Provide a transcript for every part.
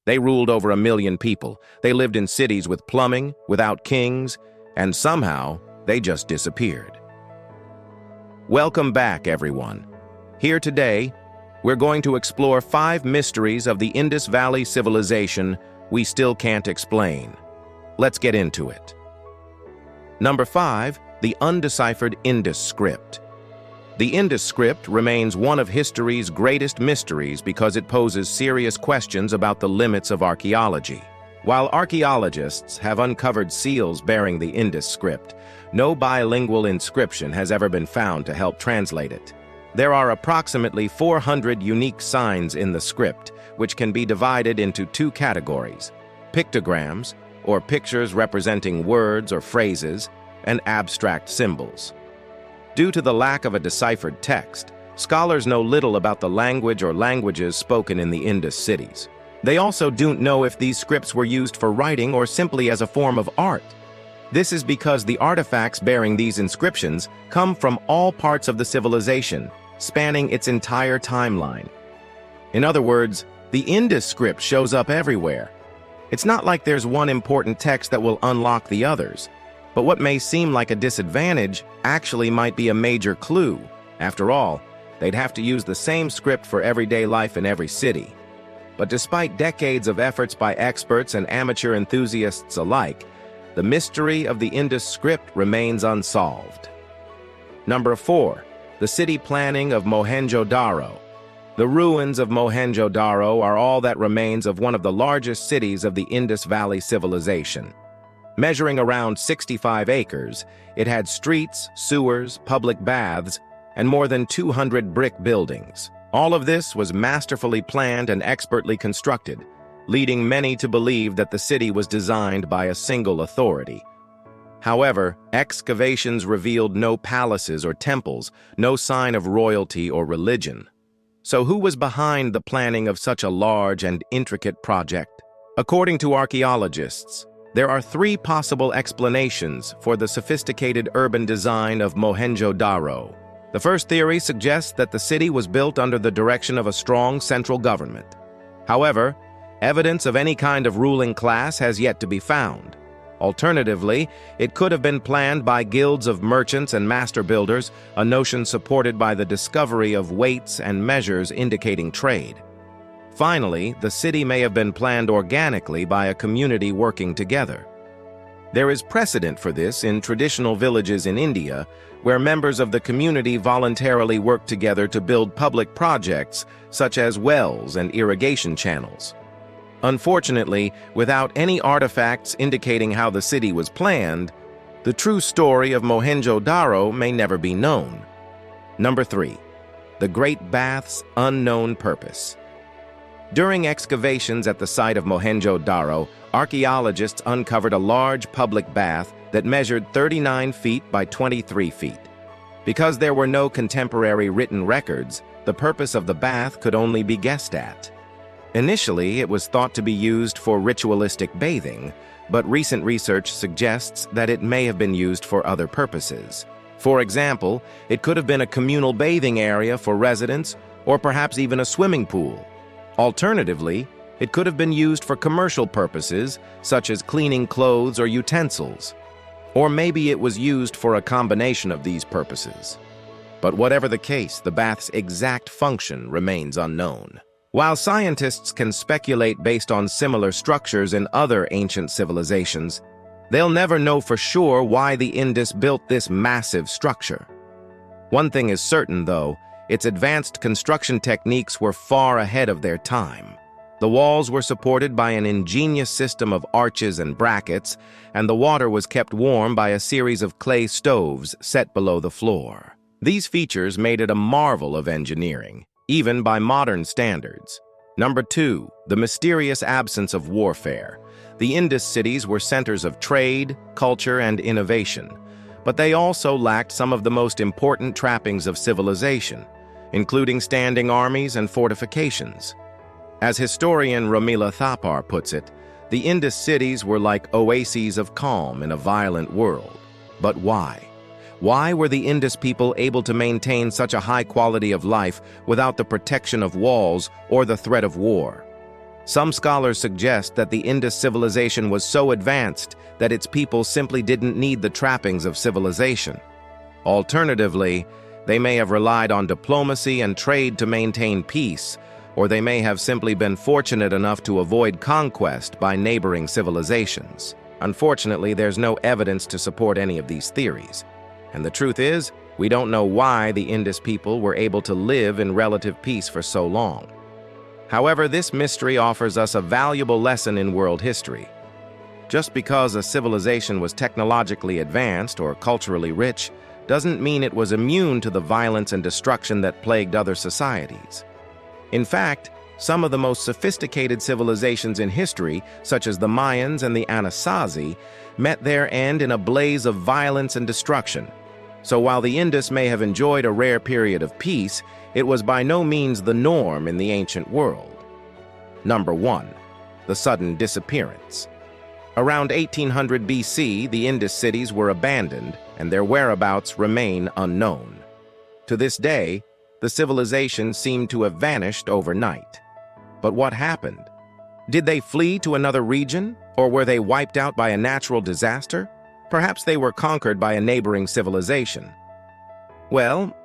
They ruled over 1 million people. They lived in cities with plumbing, without kings, and somehow they just disappeared. Welcome back, everyone. Here today, we're going to explore 5 mysteries of the Indus Valley Civilization we still can't explain. Let's get into it. Number 5, the undeciphered Indus script. The Indus script remains one of history's greatest mysteries because it poses serious questions about the limits of archaeology. While archaeologists have uncovered seals bearing the Indus script, no bilingual inscription has ever been found to help translate it. There are approximately 400 unique signs in the script, which can be divided into 2 categories: pictograms, or pictures representing words or phrases, and abstract symbols. Due to the lack of a deciphered text, scholars know little about the language or languages spoken in the Indus cities. They also don't know if these scripts were used for writing or simply as a form of art. This is because the artifacts bearing these inscriptions come from all parts of the civilization, spanning its entire timeline. In other words, the Indus script shows up everywhere. It's not like there's one important text that will unlock the others, but what may seem like a disadvantage actually might be a major clue. After all, they'd have to use the same script for everyday life in every city. But despite decades of efforts by experts and amateur enthusiasts alike, the mystery of the Indus script remains unsolved. Number 4, the city planning of Mohenjo-Daro. The ruins of Mohenjo-Daro are all that remains of one of the largest cities of the Indus Valley Civilization. Measuring around 65 acres, it had streets, sewers, public baths, and more than 200 brick buildings. All of this was masterfully planned and expertly constructed, leading many to believe that the city was designed by a single authority. However, excavations revealed no palaces or temples, no sign of royalty or religion. So who was behind the planning of such a large and intricate project? According to archaeologists, there are 3 possible explanations for the sophisticated urban design of Mohenjo-Daro. The first theory suggests that the city was built under the direction of a strong central government. However, evidence of any kind of ruling class has yet to be found. Alternatively, it could have been planned by guilds of merchants and master builders, a notion supported by the discovery of weights and measures indicating trade. Finally, the city may have been planned organically by a community working together. There is precedent for this in traditional villages in India, where members of the community voluntarily work together to build public projects such as wells and irrigation channels. Unfortunately, without any artifacts indicating how the city was planned, the true story of Mohenjo-Daro may never be known. Number 3, the Great Bath's unknown purpose. During excavations at the site of Mohenjo-Daro, archaeologists uncovered a large public bath that measured 39 feet by 23 feet. Because there were no contemporary written records, the purpose of the bath could only be guessed at. Initially, it was thought to be used for ritualistic bathing, but recent research suggests that it may have been used for other purposes. For example, it could have been a communal bathing area for residents, or perhaps even a swimming pool. Alternatively, it could have been used for commercial purposes, such as cleaning clothes or utensils. Or maybe it was used for a combination of these purposes. But whatever the case, the bath's exact function remains unknown. While scientists can speculate based on similar structures in other ancient civilizations, they'll never know for sure why the Indus built this massive structure. One thing is certain, though, its advanced construction techniques were far ahead of their time. The walls were supported by an ingenious system of arches and brackets, and the water was kept warm by a series of clay stoves set below the floor. These features made it a marvel of engineering, even by modern standards. Number 2, the mysterious absence of warfare. The Indus cities were centers of trade, culture, and innovation, but they also lacked some of the most important trappings of civilization, including standing armies and fortifications. As historian Ramila Thapar puts it, the Indus cities were like oases of calm in a violent world. But why? Why were the Indus people able to maintain such a high quality of life without the protection of walls or the threat of war? Some scholars suggest that the Indus civilization was so advanced that its people simply didn't need the trappings of civilization. Alternatively, they may have relied on diplomacy and trade to maintain peace, or they may have simply been fortunate enough to avoid conquest by neighboring civilizations. Unfortunately, there's no evidence to support any of these theories. And the truth is, we don't know why the Indus people were able to live in relative peace for so long. However, this mystery offers us a valuable lesson in world history. Just because a civilization was technologically advanced or culturally rich doesn't mean it was immune to the violence and destruction that plagued other societies. In fact, some of the most sophisticated civilizations in history, such as the Mayans and the Anasazi, met their end in a blaze of violence and destruction. So while the Indus may have enjoyed a rare period of peace, it was by no means the norm in the ancient world. Number 1. The sudden disappearance. Around 1800 BC, the Indus cities were abandoned, and their whereabouts remain unknown. To this day, the civilization seemed to have vanished overnight. But what happened? Did they flee to another region, or were they wiped out by a natural disaster? Perhaps they were conquered by a neighboring civilization. Well,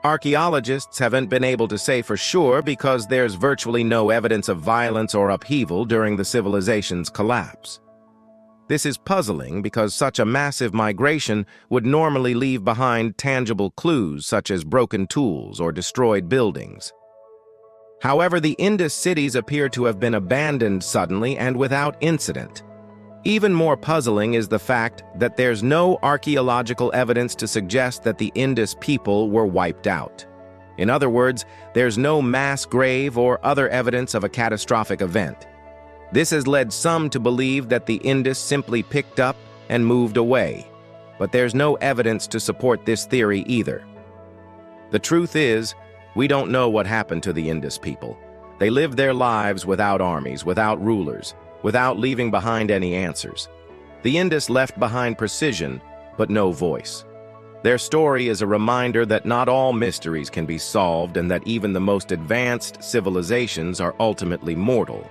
archaeologists haven't been able to say for sure because there's virtually no evidence of violence or upheaval during the civilization's collapse. This is puzzling because such a massive migration would normally leave behind tangible clues such as broken tools or destroyed buildings. However, the Indus cities appear to have been abandoned suddenly and without incident. Even more puzzling is the fact that there's no archaeological evidence to suggest that the Indus people were wiped out. In other words, there's no mass grave or other evidence of a catastrophic event. This has led some to believe that the Indus simply picked up and moved away, but there's no evidence to support this theory either. The truth is, we don't know what happened to the Indus people. They lived their lives without armies, without rulers, without leaving behind any answers. The Indus left behind precision, but no voice. Their story is a reminder that not all mysteries can be solved and that even the most advanced civilizations are ultimately mortal.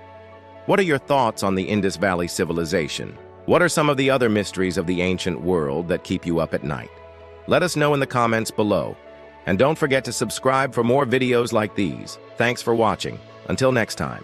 What are your thoughts on the Indus Valley Civilization? What are some of the other mysteries of the ancient world that keep you up at night? Let us know in the comments below. And don't forget to subscribe for more videos like these. Thanks for watching. Until next time.